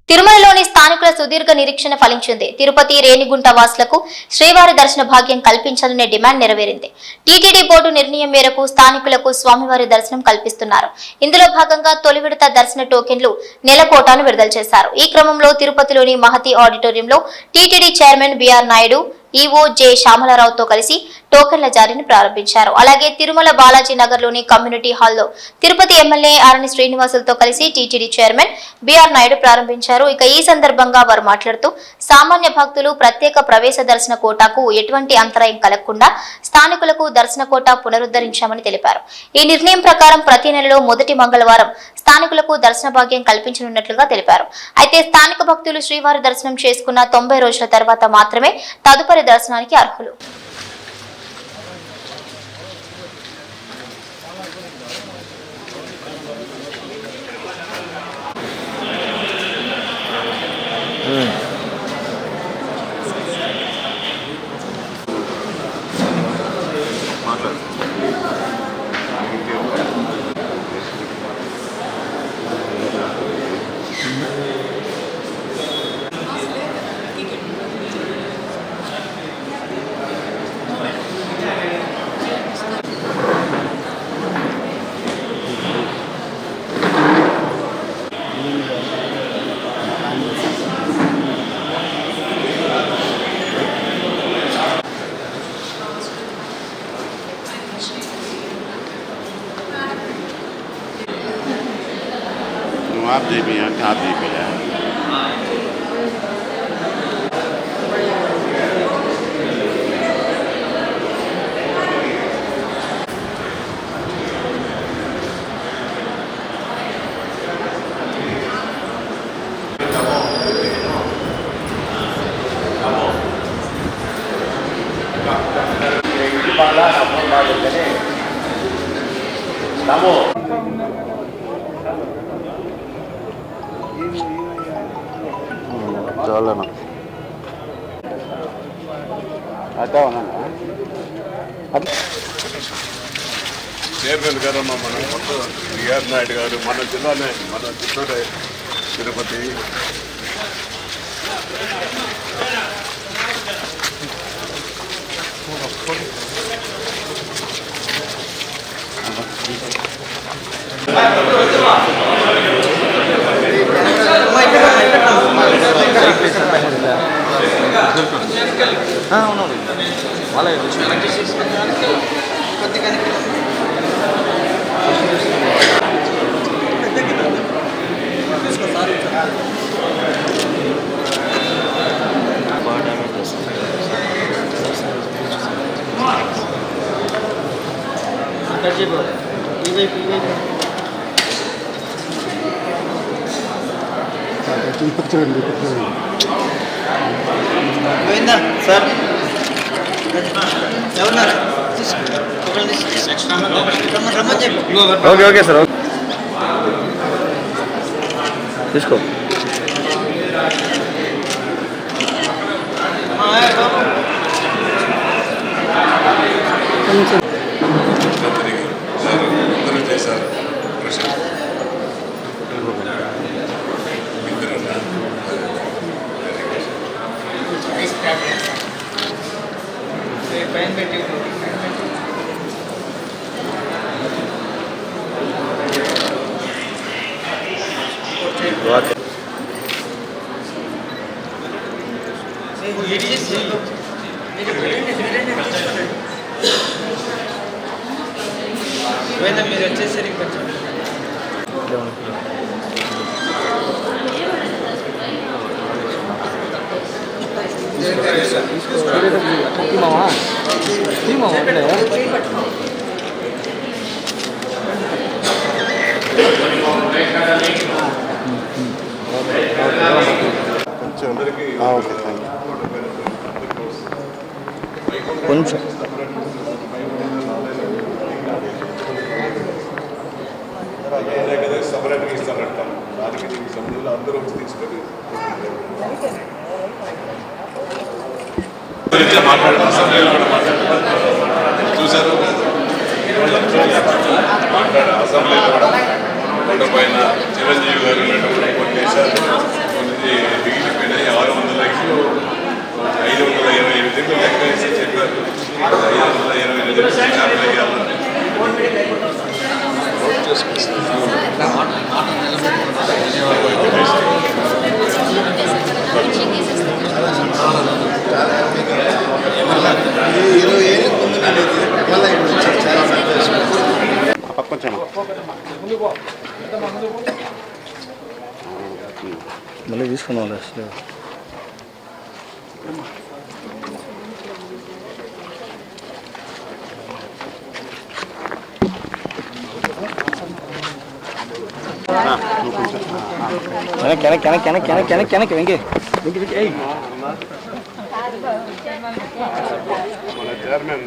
తిరుమలలోని స్థానికుల సుదీర్ఘ నిరీక్షణ ఫలించింది. తిరుపతి రేణిగుంట వాసులకు శ్రీవారి దర్శన భాగ్యం కల్పించాలనే డిమాండ్ నెరవేరింది. టీటీడీ బోర్డు నిర్ణయం మేరకు స్థానికులకు స్వామివారి దర్శనం కల్పిస్తున్నారు. ఇందులో భాగంగా తొలి విడత దర్శన టోకెన్లు నెలకోటాను విడుదల చేశారు. ఈ క్రమంలో తిరుపతిలోని మహతి ఆడిటోరియంలో TTD chairman B R Naidu, EO J శ్యామలరావుతో కలిసి టోకెన్ల జారీని ప్రారంభించారు. అలాగే తిరుమల బాలాజీ నగర్ లోని కమ్యూనిటీ హాల్లో తిరుపతి ఎమ్మెల్యే ఆరణి శ్రీనివాసులతో కలిసి టీటీడీ చైర్మన్ బిఆర్ నాయుడు ప్రారంభించారు. ఇక ఈ సందర్భంగా వారు మాట్లాడుతూ సామాన్య భక్తులు ప్రత్యేక ప్రవేశ దర్శన కోటాకు ఎటువంటి అంతరాయం కలగకుండా స్థానికులకు దర్శన కోటా పునరుద్ధరించామని తెలిపారు. ఈ నిర్ణయం ప్రకారం ప్రతి నెలలో మొదటి మంగళవారం స్థానికులకు దర్శన భాగ్యం కల్పించనున్నట్లుగా తెలిపారు. అయితే స్థానిక భక్తులు శ్రీవారి దర్శనం చేసుకున్న 90 రోజుల తర్వాత మాత్రమే తదుపరి దర్శనానికి అర్హులు. आप दे भी हैं आप दे भी हैं చాలనా అట్లా చైర్మన్ గారు మన బిఆర్ నాయుడు గారు మన జిల్లానే మన Chittoor Tirupati sir okay okay sir తీసుకో మీరు వచ్చేసరికి కొంచెం కొంచెం సపరేట్గా ఇస్తారంట దానికి దీనికి సంబంధంలో అందరూ వచ్చి తీసుకొని చూసారు మాట్లాడే అసెంబ్లీలో కూడా కొండపైన చిరంజీవి గారు కొన్ని దేశాలు కొన్ని మళ్ళీ తీసుకున్నాం అసలు వెనక్కి వెంకీ మన చైర్మన్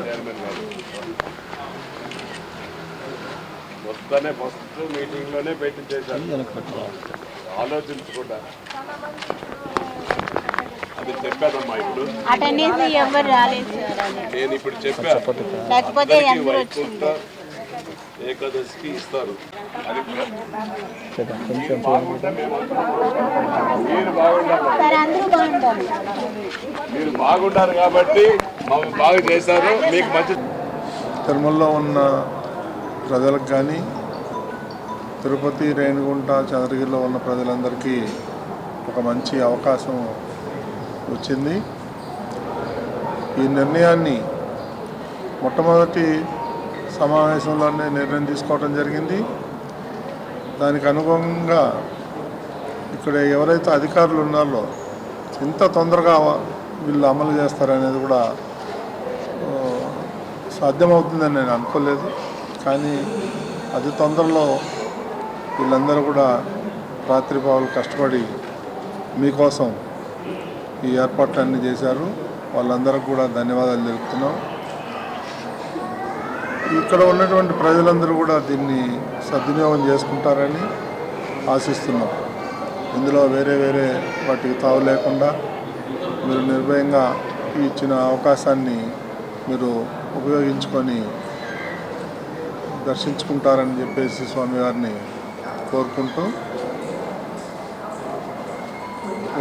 చైర్మన్ గారు మొత్తానే ఫస్ట్ మీటింగ్లోనే పెట్టి చేశారు ఆలోచించకుండా. అది చెప్పానమ్మా ఇప్పుడు ఎవరు రాలేదు నేను ఇప్పుడు చెప్పాను. లేకపోతే వైకుంఠ ఏకాదశికి ఇస్తారు. అది మీరు బాగుండాలి, మీరు బాగుంటారు కాబట్టి మమ్మల్ని బాగా చేశారు. మీకు మంచి తిరుమలలో ఉన్న ప్రజలకు కానీ తిరుపతి, రేణిగుంట, చంద్రగిరిలో ఉన్న ప్రజలందరికీ ఒక మంచి అవకాశం వచ్చింది. ఈ నిర్ణయాన్ని మొట్టమొదటి సమావేశంలోనే నిర్ణయం తీసుకోవడం జరిగింది. దానికి అనుగుణంగా ఇక్కడ ఎవరైతే అధికారులు ఉన్నారో ఇంత తొందరగా వీళ్ళు అమలు చేస్తారనేది కూడా సాధ్యమవుతుందని నేను అనుకోలేదు. కానీ అతి తొందరలో వీళ్ళందరూ కూడా రాత్రిపావులు కష్టపడి మీకోసం ఈ ఏర్పాట్లన్నీ చేశారు. వాళ్ళందరికీ కూడా ధన్యవాదాలు తెలుపుతున్నాం. ఇక్కడ ఉన్నటువంటి ప్రజలందరూ కూడా దీన్ని సద్వినియోగం చేసుకుంటారని ఆశిస్తున్నాం. ఇందులో వేరే వేరే వాటికి తావు లేకుండా మీరు నిర్భయంగా ఇచ్చిన అవకాశాన్ని మీరు ఉపయోగించుకొని దర్శించుకుంటారని చెప్పేసి స్వామివారిని కోరుకుంటూ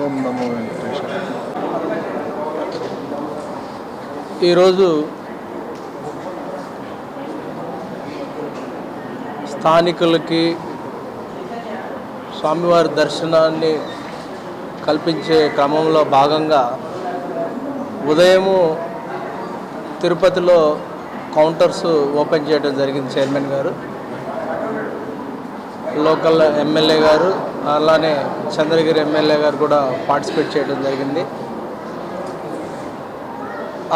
ఓం నమో వెంకటేశ్వర. ఈరోజు స్థానికులకి స్వామివారి దర్శనాన్ని కల్పించే క్రమంలో భాగంగా ఉదయము తిరుపతిలో కౌంటర్స్ ఓపెన్ చేయడం జరిగింది. చైర్మన్ గారు, లోకల్ ఎమ్మెల్యే గారు, అలానే చంద్రగిరి ఎమ్మెల్యే గారు కూడా పార్టిసిపేట్ చేయడం జరిగింది.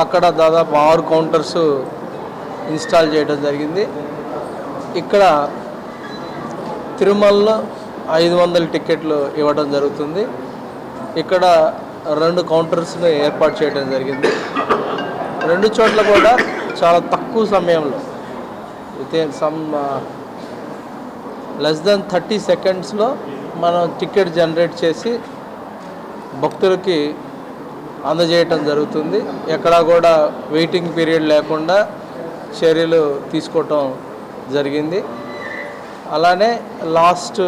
అక్కడ దాదాపు 6 కౌంటర్స్ ఇన్స్టాల్ చేయడం జరిగింది. ఇక్కడ తిరుమలలో 500 టికెట్లు ఇవ్వడం జరుగుతుంది. ఇక్కడ 2 కౌంటర్స్ని ఏర్పాటు చేయడం జరిగింది. 2 చోట్ల కూడా చాలా తక్కువ సమయంలో సమ్ లెస్ దెన్ 30 సెకండ్స్లో మనం టికెట్ జనరేట్ చేసి భక్తులకి అందజేయటం జరుగుతుంది. ఎక్కడా కూడా వెయిటింగ్ పీరియడ్ లేకుండా చర్యలు తీసుకోవటం జరిగింది. అలానే లాస్ట్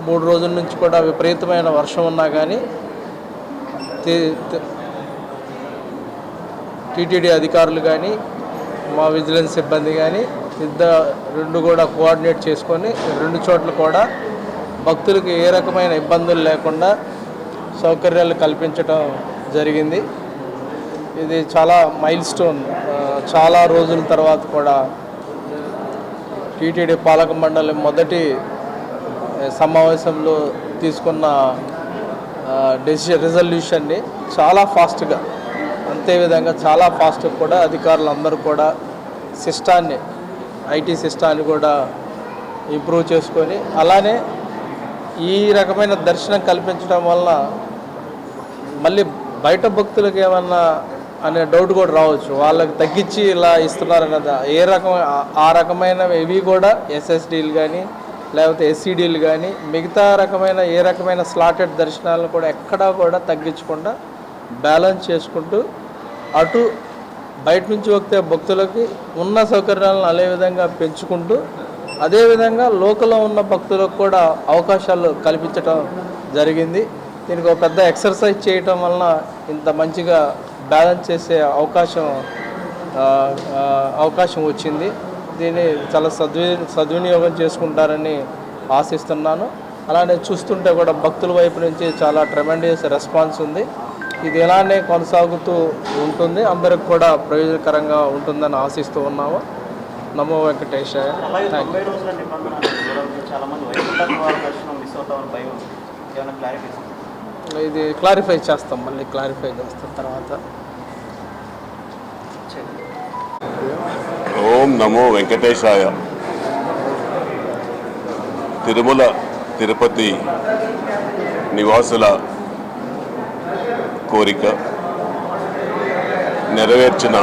3 రోజుల నుంచి కూడా విపరీతమైన వర్షం ఉన్నా కానీ టీటీడీ అధికారులు కానీ మా విజిలెన్స్ సిబ్బంది కానీ రెండు కూడా కోఆర్డినేట్ చేసుకొని 2 చోట్ల కూడా భక్తులకు ఏ రకమైన ఇబ్బందులు లేకుండా సౌకర్యాలు కల్పించడం జరిగింది. ఇది చాలా మైల్ స్టోన్. చాలా రోజుల తర్వాత కూడా టీటీడీ పాలక మండలి మొదటి సమావేశంలో తీసుకున్న రిజల్యూషన్ని చాలా ఫాస్ట్గా, అంతేవిధంగా చాలా ఫాస్ట్గా కూడా అధికారులందరూ కూడా సిస్టాన్ని, ఐటీ సిస్టాన్ని కూడా ఇంప్రూవ్ చేసుకొని, అలానే ఈ రకమైన దర్శనం కల్పించడం వల్ల మళ్ళీ బయట భక్తులకు ఏమన్నా అనే డౌట్ కూడా రావచ్చు. వాళ్ళకి తగ్గించి ఇలా ఇస్తున్నారన్నది ఆ రకమైనవి ఇవి కూడా ఎస్ఎస్డీలు కానీ లేకపోతే ఎస్సీడీలు కానీ మిగతా రకమైన ఏ రకమైన స్లాటెడ్ దర్శనాలను కూడా ఎక్కడా కూడా తగ్గించకుండా బ్యాలెన్స్ చేసుకుంటూ అటు బయట నుంచి వస్తే భక్తులకి ఉన్న సౌకర్యాలను అదే విధంగా పెంచుకుంటూ అదేవిధంగా లోకల్లో ఉన్న భక్తులకు కూడా అవకాశాలు కల్పించడం జరిగింది. దీనికి ఒక పెద్ద ఎక్సర్సైజ్ చేయటం వలన ఇంత మంచిగా బ్యాలెన్స్ చేసే అవకాశం వచ్చింది. దీన్ని చాలా సద్వినియోగం చేసుకుంటారని ఆశిస్తున్నాను. అలానే చూస్తుంటే కూడా భక్తుల వైపు నుంచి చాలా ట్రెమెండియస్ రెస్పాన్స్ ఉంది. ఇది ఇలానే కొనసాగుతూ ఉంటుంది, అందరికి కూడా ప్రయోజనకరంగా ఉంటుందని ఆశిస్తూ ఉన్నాము. నమో వెంకటేశాయ. Thank you. ఇది క్లారిఫై చేస్తాం, మళ్ళీ క్లారిఫై చేస్తాం తర్వాత. ఓం నమో వెంకటేశాయ. తిరుమల తిరుపతి నివాసుల కోరిక నెరవేర్చిన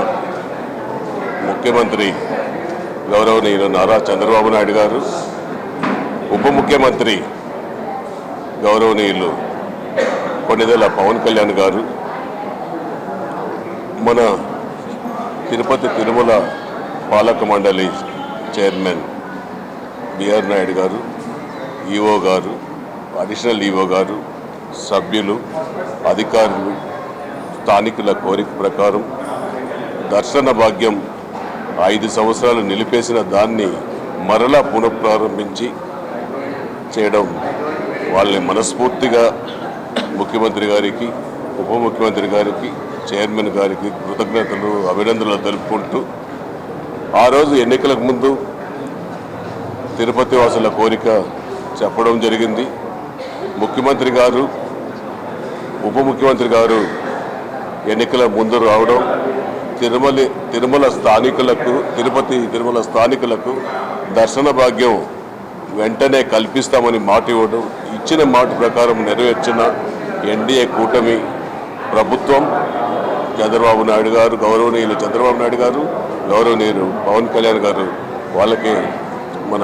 ముఖ్యమంత్రి గౌరవనీయులు నారా చంద్రబాబు నాయుడు గారు, ఉప ముఖ్యమంత్రి గౌరవనీయులు కొణిదెల పవన్ కళ్యాణ్ గారు, మన తిరుపతి తిరుమల పాలక మండలి చైర్మన్ బిఆర్ నాయుడు గారు, ఈఓ గారు, అడిషనల్ ఈఓ గారు, సభ్యులు, అధికారులు, స్థానికుల కోరిక ప్రకారం దర్శన భాగ్యం 5 సంవత్సరాలు నిలిపేసిన దాన్ని మరలా పునఃప్రారంభించి చేయడం వాళ్ళని మనస్ఫూర్తిగా ముఖ్యమంత్రి గారికి, ఉప ముఖ్యమంత్రి గారికి, చైర్మన్ గారికి కృతజ్ఞతలు, అభినందనలు తెలుపుకుంటూ, ఆ రోజు ఎన్నికలకు ముందు తిరుపతి వాసుల కోరిక చెప్పడం జరిగింది. ముఖ్యమంత్రి గారు, ఉప ముఖ్యమంత్రి గారు ఎన్నికల ముందు రావడం, తిరుమల స్థానికులకు, తిరుమల స్థానికులకు దర్శన భాగ్యం వెంటనే కల్పిస్తామని మాట ఇవ్వడం, ఇచ్చిన మాట ప్రకారం నెరవేర్చిన ఎన్డీఏ కూటమి ప్రభుత్వం, చంద్రబాబు నాయుడు గారు, గౌరవనీయులు చంద్రబాబు నాయుడు గారు, గౌరవనీయులు పవన్ కళ్యాణ్ గారు, వాళ్ళకి మన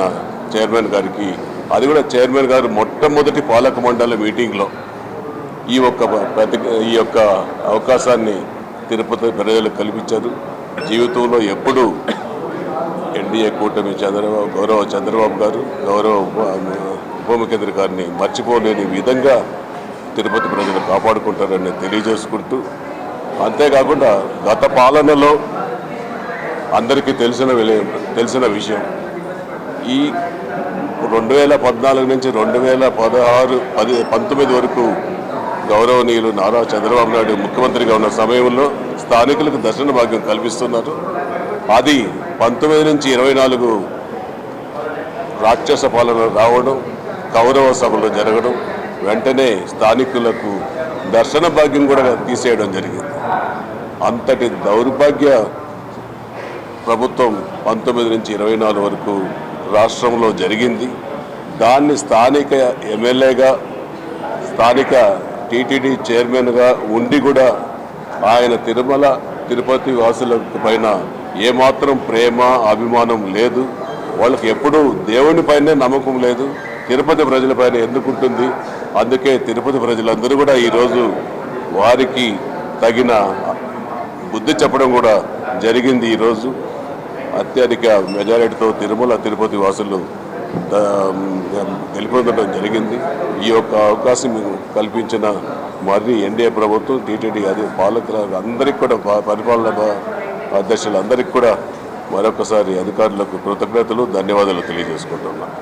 చైర్మన్ గారికి, అది కూడా చైర్మన్ గారు మొట్టమొదటి పాలక మండలి మీటింగ్లో ఈ యొక్క అవకాశాన్ని తిరుపతి ప్రజలకు కల్పించారు. జీవితంలో ఎప్పుడూ ఎన్డీఏ కూటమి గౌరవ చంద్రబాబు గారు, గౌరవ ఉప ముఖ్యమంత్రి గారిని మర్చిపోలేని విధంగా తిరుపతి ప్రజలు కాపాడుకుంటారని తెలియజేసుకుంటూ, అంతేకాకుండా గత పాలనలో అందరికీ తెలిసిన విషయం, ఈ 2014 నుంచి 2019 వరకు గౌరవనీయులు నారా చంద్రబాబు నాయుడు ముఖ్యమంత్రిగా ఉన్న సమయంలో స్థానికులకు దర్శన భాగ్యం కల్పిస్తున్నారు. అది 19 నుంచి 24 రాక్షస పాలన రావడం, కౌరవ సభలు జరగడం, వెంటనే స్థానికులకు దర్శన భాగ్యం కూడా తీసేయడం జరిగింది. అంతటి దౌర్భాగ్య ప్రభుత్వం 19 నుంచి 24 వరకు రాష్ట్రంలో జరిగింది. దాన్ని స్థానిక ఎమ్మెల్యేగా, స్థానిక టీటీడీ చైర్మన్గా ఉండి కూడా ఆయన తిరుపతి వాసుల పైన ఏమాత్రం ప్రేమ, అభిమానం లేదు. వాళ్ళకి ఎప్పుడూ దేవుని పైనే నమ్మకం లేదు, తిరుపతి ప్రజలపైన ఎందుకుంటుంది. అందుకే తిరుపతి ప్రజలందరూ కూడా ఈరోజు వారికి తగిన బుద్ధి చెప్పడం కూడా జరిగింది. ఈరోజు అత్యధిక మెజారిటీతో తిరుపతి వాసులు గెలుపొందడం జరిగింది. ఈ యొక్క అవకాశం కల్పించిన మరి ఎన్డీఏ ప్రభుత్వం, టీటీడీ పాలకుల అందరికీ కూడా, పరిపాలన అధ్యక్షులందరికీ కూడా మరొకసారి అధికారులకు కృతజ్ఞతలు, ధన్యవాదాలు తెలియజేసుకుంటున్నాను.